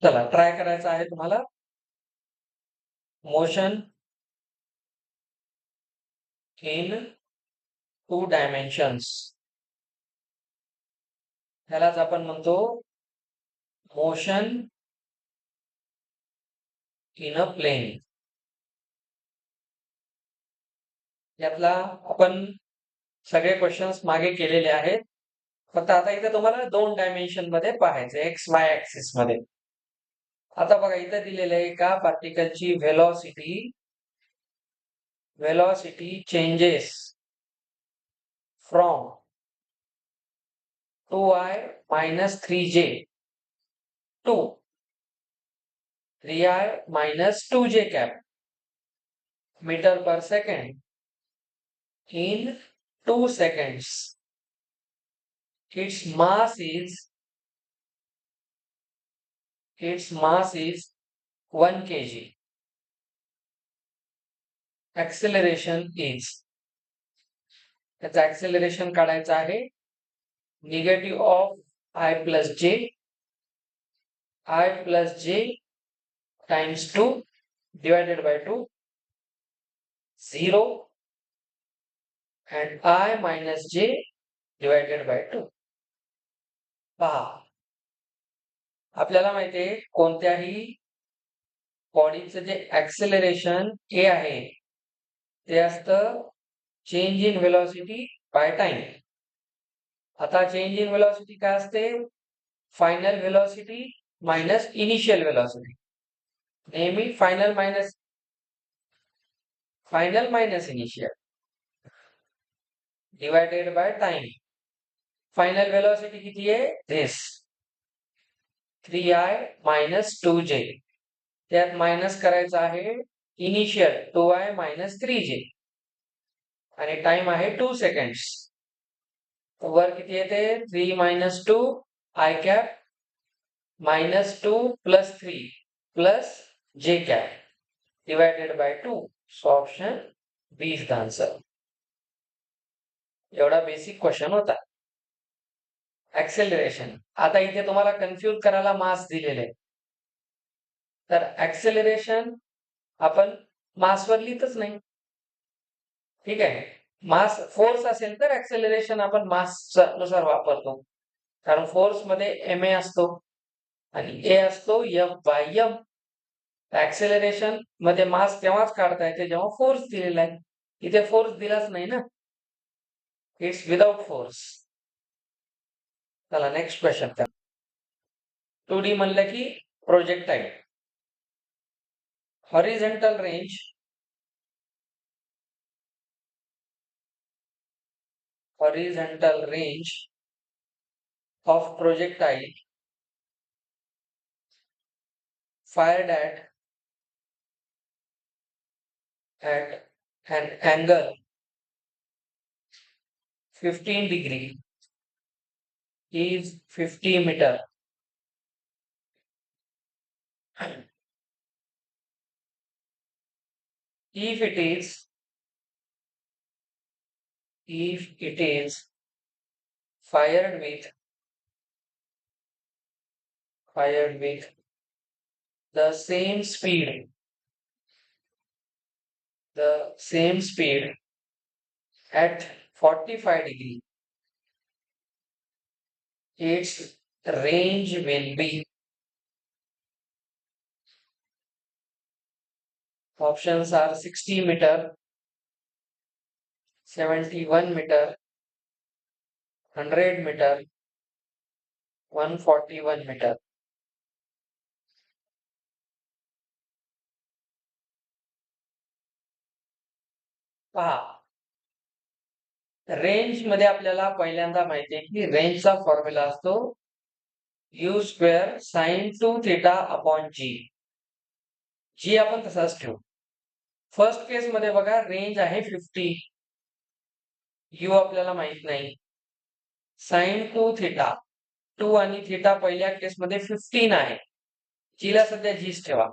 चला ट्राय करायचं आहे तुम्हाला. मोशन इन 2 डायमेन्शन्स, ह्यालाच आपण म्हणतो मोशन इन अ प्लेन. यातला आपण सगळे क्वेश्चन्स मागे केलेले आहेत. फक्त आता इथे तुम्हाला 2 डायमेन्शन मध्ये पाहायचं, एक्स वाय ऍक्सिस मध्ये. आता बघा इथे दिलेलं आहे का पार्टिकलची velocity changes from 2i minus 3j to 3i minus 2j cap meter per second in 2 seconds. Its mass is 1 kg. Acceleration is, त्याचा acceleration काढायचा आहे negative of i plus j times 2 divided by 2, 0 and I minus j divided by 2. पहा, आपल्याला माहिती आहे कोणत्याही बॉडीचं जे ऍक्सेलरेशन ए आहे ते असतं change in velocity by time. आता चेंज इन व्हेलॉसिटी काय असते? Final velocity minus initial velocity. नेहमी final minus initial divided by time. Final velocity किती आहे? दिस 3i minus 2j. त्यात मायनस करायचं आहे इनिशियल 2i minus 3j आणि टाइम आहे 2 सेकंड्स. वर किती येते? 3 minus 2 i cap minus 2 plus 3 plus j cap divided by 2. So option B is the answer. एवढा बेसिक क्वेश्चन होता. ऍक्सेलरेशन. आता इथे तुम्हाला कन्फ्यूज करायला मास दिलेले आहे, तर ऍक्सेलरेशन आपण मासवर लिहितच नाही. ठीक आहे, मास फोर्स असेल तर ऍक्सेलरेशन आपण मास नुसार वापरतो, कारण फोर्स मध्ये ma असतो आणि ए असतो F बाय M. ऍक्सेलरेशन मध्ये मास तेव्हाच काढता येते जेव्हा फोर्स दिलेला आहे. इथे फोर्स दिलाच नाही ना, इट्स विदाउट फोर्स. चला नेक्स्ट क्वेश्चन. 2D म्हणलं की projectile. Horizontal range of projectile fired at an angle 15 degree is 50 meter. If it is fired with the same speed at 45 degree, its range will be. Options are 60 meter, 71 meter, 100 meter, 141 meter. पहा, range मध्ये आपल्याला पहिल्यांदा माहिती आहे की रेंजचा formula असतो u square sine 2 theta upon g आपण तसाच ठेवू. फर्स्ट केस मध्ये बघा रेंज आहे 50, u आपल्याला माहित नाही. साइन 2 थीटा, 2 आणि थीटा पहिल्या केस मध्ये 15 आहे, जीला सध्या जीच ठेवा.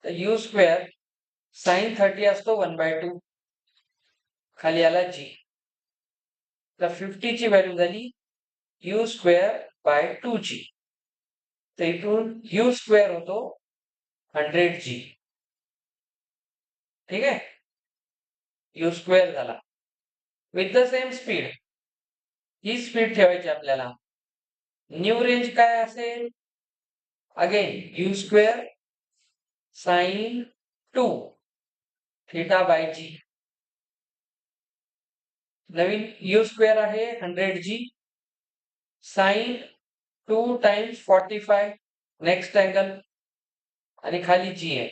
तर u स्क्वेअर साइन 30 असतो 1/2, खाली आला जी. तर 50 ची व्हॅल्यू झाली u स्क्वेअर बाय 2g. तर इथून यू स्क्वेअर होतो 100G. ठीक आहे, यू स्क्वेअर झाला विथ द सेम स्पीड. ही स्पीड ठेवायची आपल्याला. न्यू रेंज काय असेल? Again u square sine 2 theta by g. नवीन यू स्क्वेअर आहे 100G sign 2 times 45 next angle आणि खाली जी आहे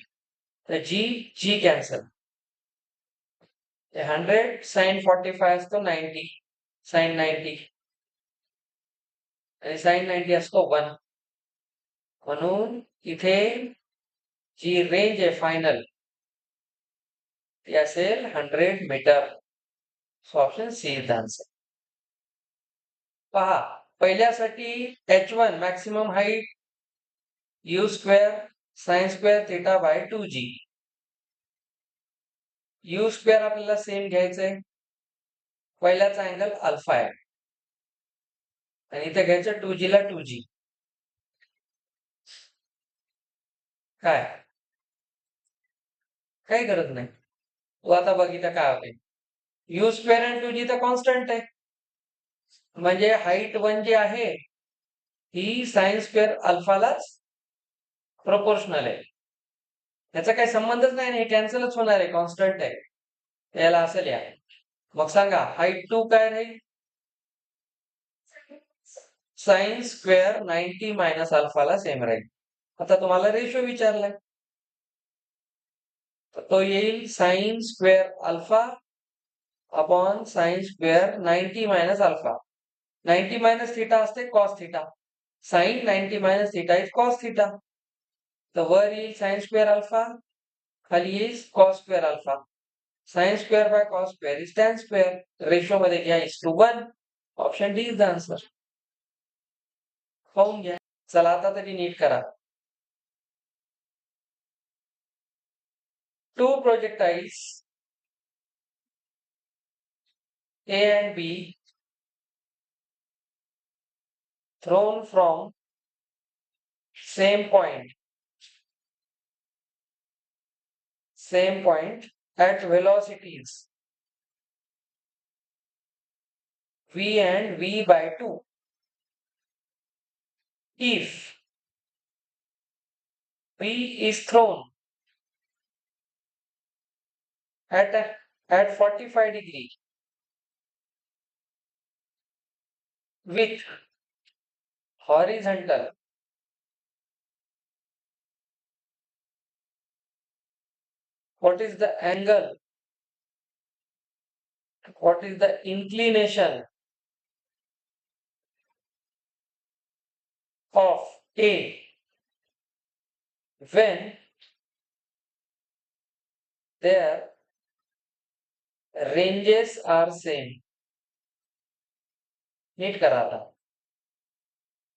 तर जी जी कॅन्सल. 100 साइन 45 असतो 90 साइन 90 आणि साइन 90 असतो 1. म्हणून इथे जी रेंज आहे फायनल ती असेल 100 metre. So option C is the answer. पहा, पहिल्यासाठी h1 maximum height u square sine square theta by 2g. U square आपल्याला सेम घ्यायचंय. पहिल्याचा अँगल अल्फा आहे आणि इथे घ्यायचं 2g ला 2g. काय काही गरज नाही. तू आता बघितलं काय होते. यू स्क्वेअर आणि 2g तर कॉन्स्टंट आहे म्हणजे हाईट 1 जी आहे ही साइन स्क्वेअर अल्फालाच प्रोपोर्शनल आहे. याचा काही संबंधच नाही, हे कॅन्सलच होणार आहे, कॉन्स्टंट आहे. याला असेल या. मग सांगा हाईट 2 काय राहील? साइन स्क्वेअर 90 मायनस अल्फाला सेम राहील. आता तुम्हाला रेशो विचारलाय तर तो येईल sine square alpha upon sine square 90 minus alpha. 90 minus theta असते cos theta. Sine 90 minus theta is cos theta. तर वर येईल साइन स्क्वेअर अल्फा, खाली येईल cos square alpha. Sine square by cos square is tan square. Ratio मध्ये घ्या is to 1. Option D is the answer. पाहून घ्या. चला आता तरी नीट करा. Two projectiles A and B thrown from same point at velocities v and v by 2. If v is thrown at 45 degree with horizontal what is the angle, what is the inclination of A when their ranges are same. नीट करा आता.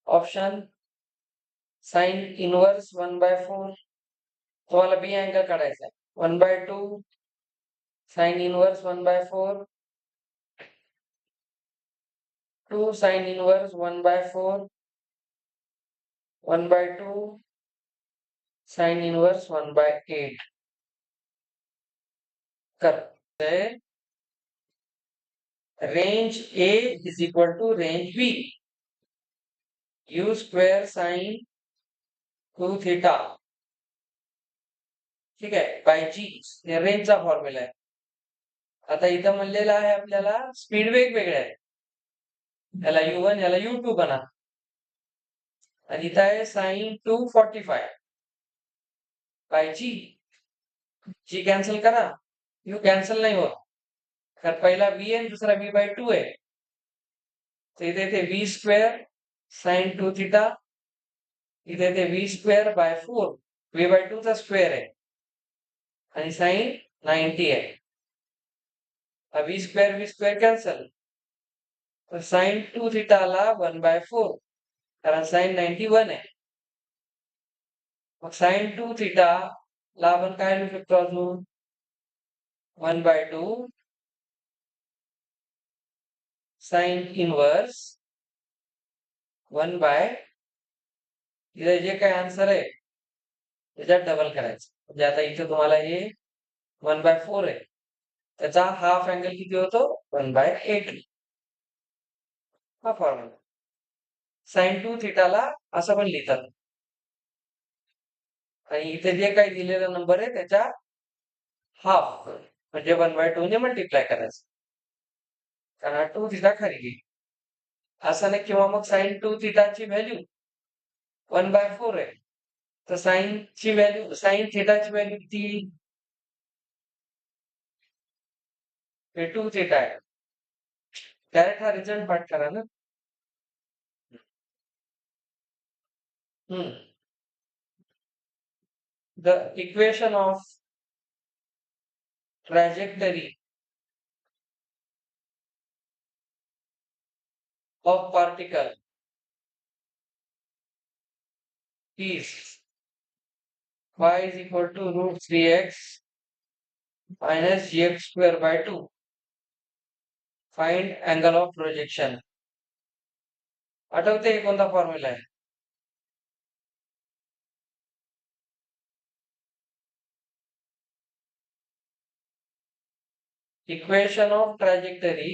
Option sine inverse 1/4. तुम्हाला B angle काढायचा आहे 1/2 sine inverse 1/4 2 sine inverse 1/4 1/2 sine inverse 1/8 कर. Range A is equal to range B u square sine 2 theta. ठीक आहे bye जी. रेंजचा फॉर्म्युला आहे. आता इथं म्हणलेलं आहे आपल्याला स्पीड वेगवेगळे आहे. याला u1 याला u2 बना आणि इथं आहे साइन 245 बाय जी. जी कॅन्सल करा, यू कॅन्सल नाही होत तर पहिला v आहे दुसरा v/2 आहे. तर इथे इथे v स्क्वेअर साइन 2 थीटा इथे इथे v स्क्वेअर बाय 4 v/2 चा स्क्वेअर आहे आणि साइन 90 आहे. v स्क्वेअर कॅन्सल तर साइन 2 थीटा ला 1/4 कारण साइन 91 आहे. मग साइन 2 थीटा ला आपण काय लिहू शकतो अजून 1/2 साइन इनवर्स 1/4 इथे जे काही आन्सर आहे त्याच्यात डबल करायचं. म्हणजे आता इथे तुम्हाला हे 1/4 आहे, त्याचा हाफ अँगल किती होतो? 1/8. हा फॉर्म्युला. साइन 2 थिटाला असं पण लिहितात. आणि इथे जे काही दिलेला नंबर आहे त्याच्या हाफ म्हणजे 1/2 ने मल्टिप्लाय करायचं. कारण हा 2 थिटा खाली गेली. असं नाही, किंवा मग साइन 2 थिटाची व्हॅल्यू 1/4 आहे, तर साइनची व्हॅल्यू, साइन थिटाची व्हॅल्यू किती? हे 2 थिटा आहे. डायरेक्ट हा रिझल्ट पाठ करा ना. The equation of trajectory of particle is y is equal to root 3x minus gx square by 2. Find angle of projection. आठवते हे कोणता फॉर्म्युला आहे? इक्वेशन ऑफ ट्रॅजेक्टरी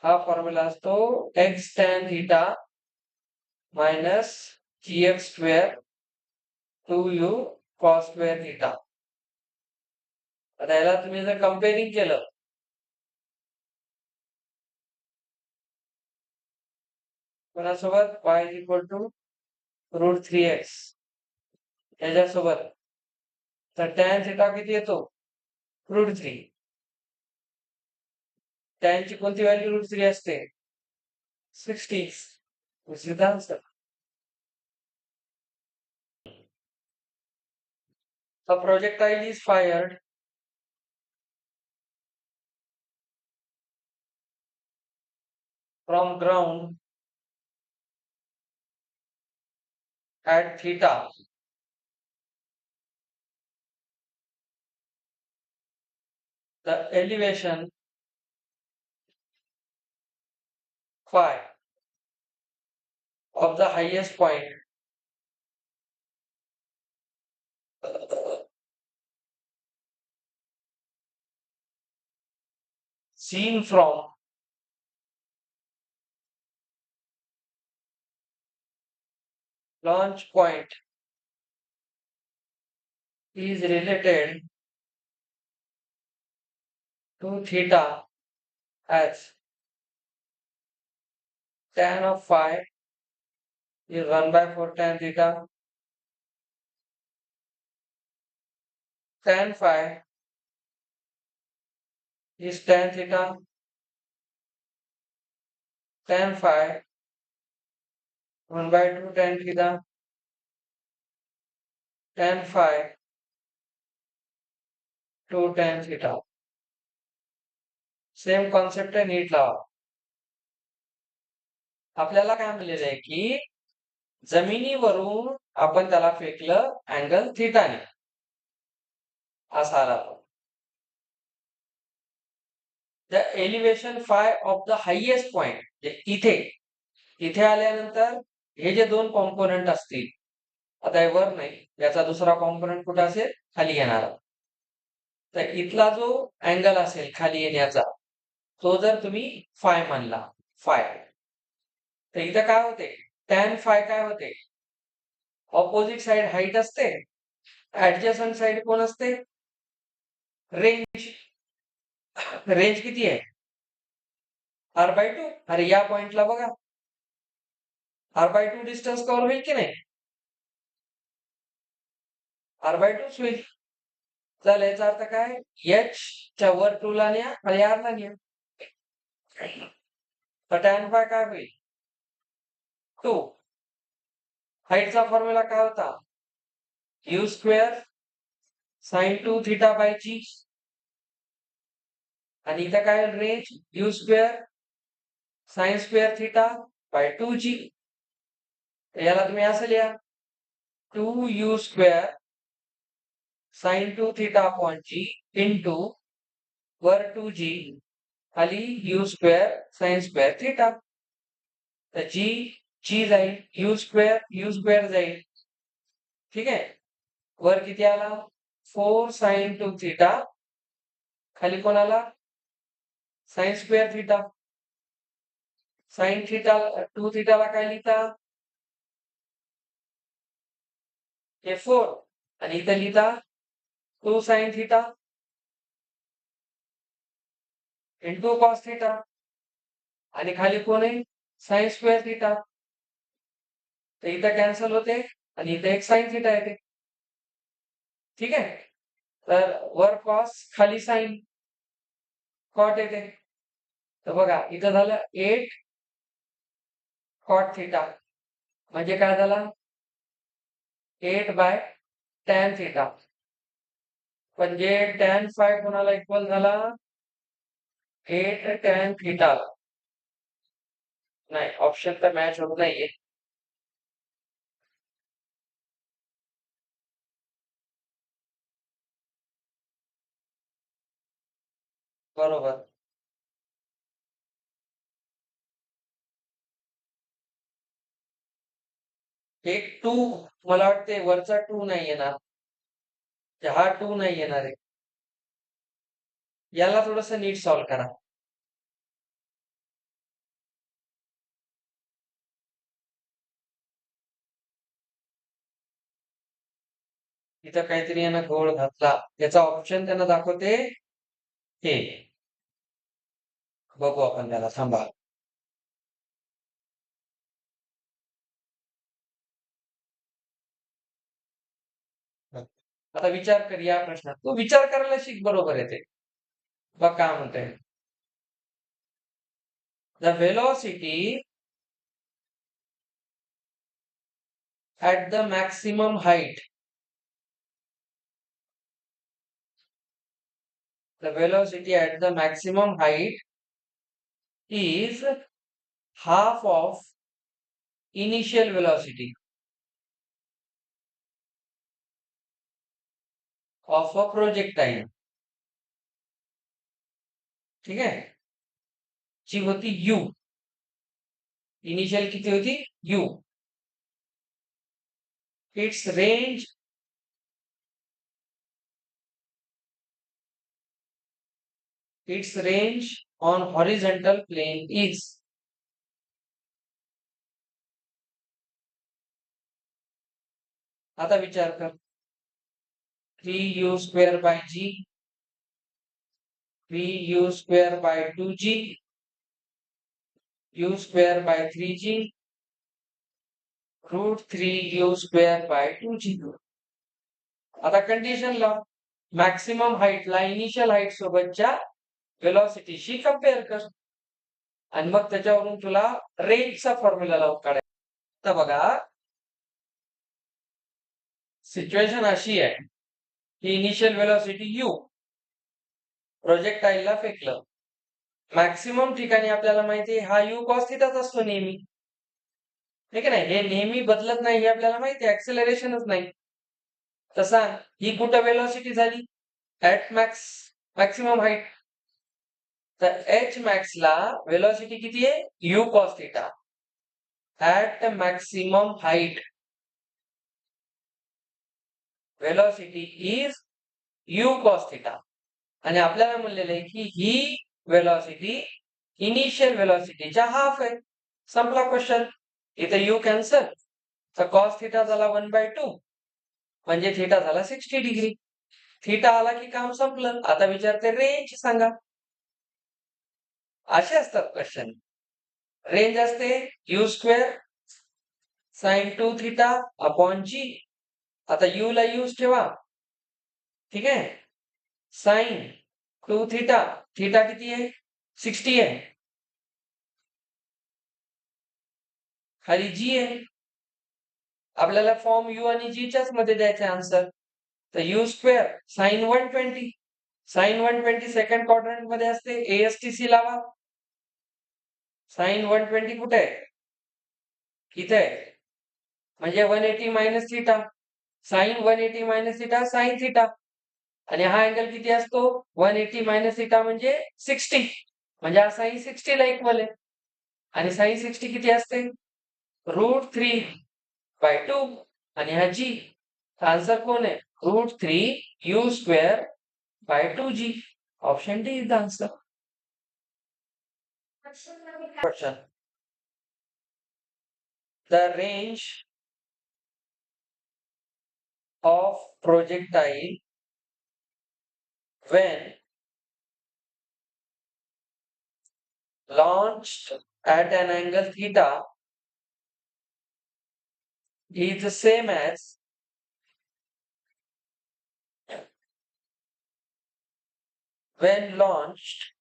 हा फॉर्म्युला असतो x tan theta minus gx square 2u cos square theta. आता याला तुम्ही जर कंपेअरिंग केलं, कोणासोबत? y is equal to root 3x याच्यासोबत, तर tan थिटा किती येतो? रूट 3. tan ची कोणती व्हॅल्यू रूट 3 असते? 60. This is the answer. A projectile is fired from ground at theta. The elevation phi of the highest point seen from launch point is related to theta as tan of phi is 1/4 tan theta. Tan phi is tan theta. Tan phi 1/2 tan theta. Tan phi 2 tan theta. Same concept आहे, नीट लावा. आपल्याला काय म्हणलेलं आहे की जमिनीवरून आपण त्याला फेकलं अँगल थिटाने, असा आला. The elevation five of the highest point, इथे इथे आल्यानंतर हे जे दोन कॉम्पोनंट असतील, आता हे वर नाही, याचा दुसरा कॉम्पोनंट कुठे असेल? खाली येणारा. तर इथला जो अँगल असेल खाली येण्याचा, तो जर तुम्ही फाय मानला, फाय, तर इथं काय होते? टॅन फाय काय होते? ऑपोजिट साइड हाईट असते, ऍडजस्टंट साइड कोण असते? रेंज. रेंज किती आहे? r/2. अरे या पॉइंटला बघा, r/2 डिस्टन्स कव्हर होईल की नाही? r/2 होईल. चल, याचा अर्थ काय? h च्या वर 2 ला न्या आणि r ला न्या. तर टॅन फाय काय होईल? 2. हाईटचा फॉर्म्युला काय होता? u square sine 2 theta bye g. आणि इथं काय range? u square sine square theta by 2g. याला तुम्ही असं लिहा, 2u square sine 2 theta upon g into वर 2g खाली u square sine square theta. तर g जी जाईल, यू स्क्वेअर जाईल. ठीक आहे. वर किती आला? 4 sin 2 थिटा. खाली कोण आला? sin square theta. sin theta 2 थिटाला काय लिहिता? हे 4 आणि इथं लिहिता 2 sin theta into cos theta आणि खाली कोण आहे? sin square theta. तर इथं कॅन्सल होते आणि इथं एक sin थिटा येते. ठीक आहे. तर वर cos खाली sin cot येते. तर बघा इथं झालं 8 cot थिटा म्हणजे काय झाला? 8 बाय tan थिटा. म्हणजे tan फाय कोणाला इक्वल झाला? 8 tan थिटा. नाही, ऑप्शन तर मॅच होत नाहीये. बरोबर. एक 2 मला वाटते वरचा 2 नाही येणार. हा 2 नाही येणार आहे. याला थोडस नीट सॉल्व्ह करा. इथं काहीतरी यानं घोळ घातला. याचा ऑप्शन त्यांना दाखवते हे. बघू आपण त्याला, थांबा. आता विचार कर या प्रश्नात. तू विचार करायला शिक, बरोबर आहे ते. बघ काय म्हणते. The velocity at the maximum height. The velocity at the maximum height is half of initial velocity of a projectile. ठीक है. जी होती u. इनिशियल किती होती? u. its range on horizontal plane is. आता विचार कर. 3u square by g, 3u square by 2g, u square by 3g, root 3u square by 2g. आता condition लाव. मॅक्सिमम हाईटला इनिशियल हाईट सोबतच्या वेलॉसिटीशी कंपेअर कर आणि मग त्याच्यावरून तुला रेंजचा फॉर्म्युला लावून काढायचा. तर बघा सिच्युएशन अशी आहे की इनिशियल वेलॉसिटी u प्रोजेक्टाईलला फेकलं. मॅक्सिमम ठिकाणी आपल्याला माहिती आहे हा u cos थिटाच असतो नेहमी. ठीक आहे ना. हे नेहमी बदलत नाही हे आपल्याला माहिती आहे. ऍक्सेलरेशनच नाही. तर सांग ही कुठं वेलॉसिटी झाली? At maximum height. तर एच मॅक्स ला वेलॉसिटी किती आहे? u cos theta at maximum height. Velocity is u cos theta. आणि आपल्याला म्हणलेलं आहे की ही वेलॉसिटी इनिशियल वेलॉसिटीच्या हाफ आहे. संपला क्वेश्चन. इथे u कॅन्सल. तर cos थिटा झाला 1/2 म्हणजे थिटा झाला 60 डिग्री. थिटा आला की काम संपलं. आता विचारते रेंज सांगा. असे असतात क्वेश्चन. रेंज असते u square sin 2 theta upon g. आता u ला यूज ठेवा. ठीक आहे. sin 2 थिटा, थिटा किती आहे? 60 आहे. खाली g आहे. आपल्याला फॉर्म u आणि g च्याच मध्ये द्यायचा आन्सर. तर u square sin 120. sin 120 second quadrant मध्ये असते. ASTC लावा. sin 120 कुठे आहे? इथे आहे. म्हणजे 180 minus theta. sin 180 minus theta sin theta. आणि हा अँगल किती असतो? 180 मायनस थिटा म्हणजे 60. म्हणजे हा sin 60 ला इक्वल आहे. आणि sin 60 किती असते? √3/2 आणि हा जी. आन्सर कोण आहे? √3u²/2g. Option D is the answer. Question. The range of projectile when launched at an angle theta is the same as when launched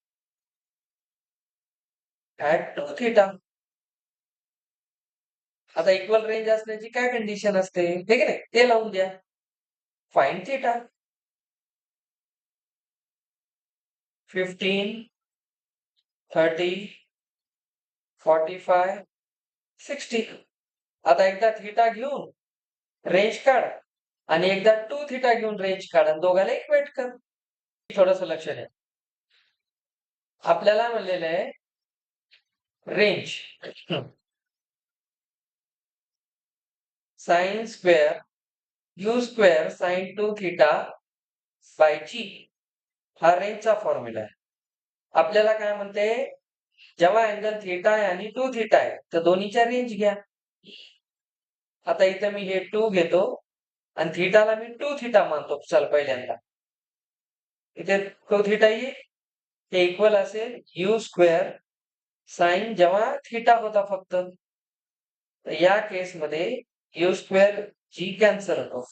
at 2 theta. आता इक्वल रेंज असण्याची काय कंडिशन असते? ठीक आहे, ते लावून द्या. Find theta. 15, 30, 45, 60. आता एकदा थीटा घेऊन रेंज काढ आणि एकदा 2 थीटा घेऊन रेंज काढ आणि दोघांना इक्वेट कर. थोडस लक्ष द्या. आपल्याला म्हणलेलं आहे range sin square u² sin 2 theta by g. हा रेंजचा फॉर्म्युला आहे. आपल्याला काय म्हणते, जेव्हा अँगल थीटा आहे आणि 2 थीटा आहे तर दोन्हीच्या रेंज घ्या. आता इथे मी हे 2 घेतो आणि थीटाला मी 2 थीटा मानतो. चल पहिल्यांदा इथे 2 थीटा येईल, हे इक्वल असेल u² साइन जेव्हा थीटा होता फक्त. तर या केसमध्ये u² जी कॅन्सल होतो.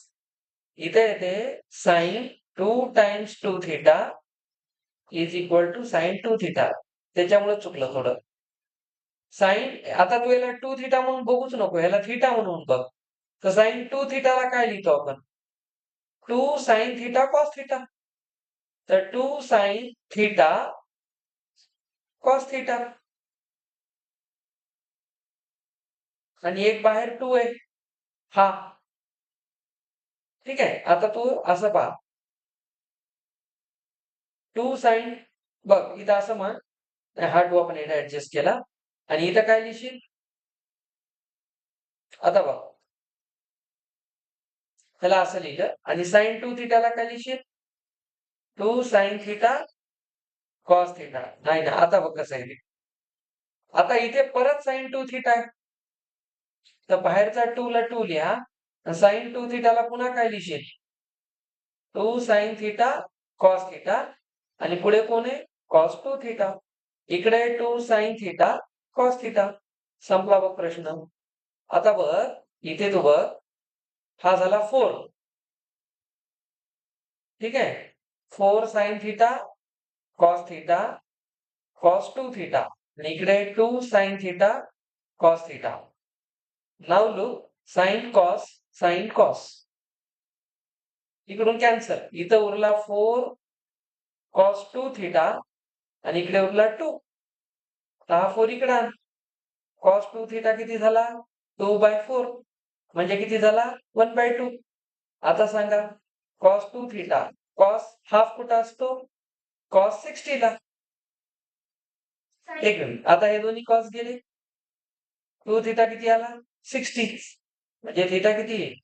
इथे येते sine 2 times 2 theta is equal to sine 2 theta. त्याच्यामुळे चुकलं थोडं. साइन आता तू याला 2 थीटा म्हणून बघूच नको, याला थीटा म्हणून बघ. तर साइन 2 थीटाला काय लिहितो आपण? 2 साइन थीटा कॉस थीटा. तर 2 साइन थीटा कॉस थीटा आणि एक बाहेर 2 आहे हा. ठीक आहे, आता तू असं पहा 2 साइन बघ इथं असं म्हण, हा 2 आपण इथे ऍडजस्ट केला आणि इथं काय लिहिशील? आता बघ त्याला असं लिहिलं आणि साइन 2 थीटाला काय लिहिशील? 2 साइन थीटा कॉस थीटा. नाही ना, आता बघ कसं आहे. आता इथे परत साइन 2 थीटा आहे तर बाहेरचा 2 ला 2 लिहा. साइन 2 थीटाला पुन्हा काय लिहिशील? 2 साइन थीटा कॉस थीटा आणि पुढे कोण आहे? Cos 2 theta. इकडे 2 साइन थीटा कॉस थीटा. संपला बघ प्रश्न. आता बघ इथे तू बघ, हा झाला 4. ठीक आहे, 4 sine theta cos theta cos 2 theta आणि इकडे 2 sine theta cos theta. Now look sine cos. इकडून कॅन्सल. इथं उरला 4 कॉस 2 थीटा आणि इकडे उरला 2. तर हा 4 इकडे आण. कॉस 2 थीटा किती झाला? 2/4 म्हणजे किती झाला? 1/2. आता सांगा कॉस 2 थीटा कॉस हाफ कुठं असतो? कॉस 60 ला. एक मिनिट, आता हे दोन्ही कॉस गेले. 2 थीटा किती आला? 60. म्हणजे थीटा किती आहे?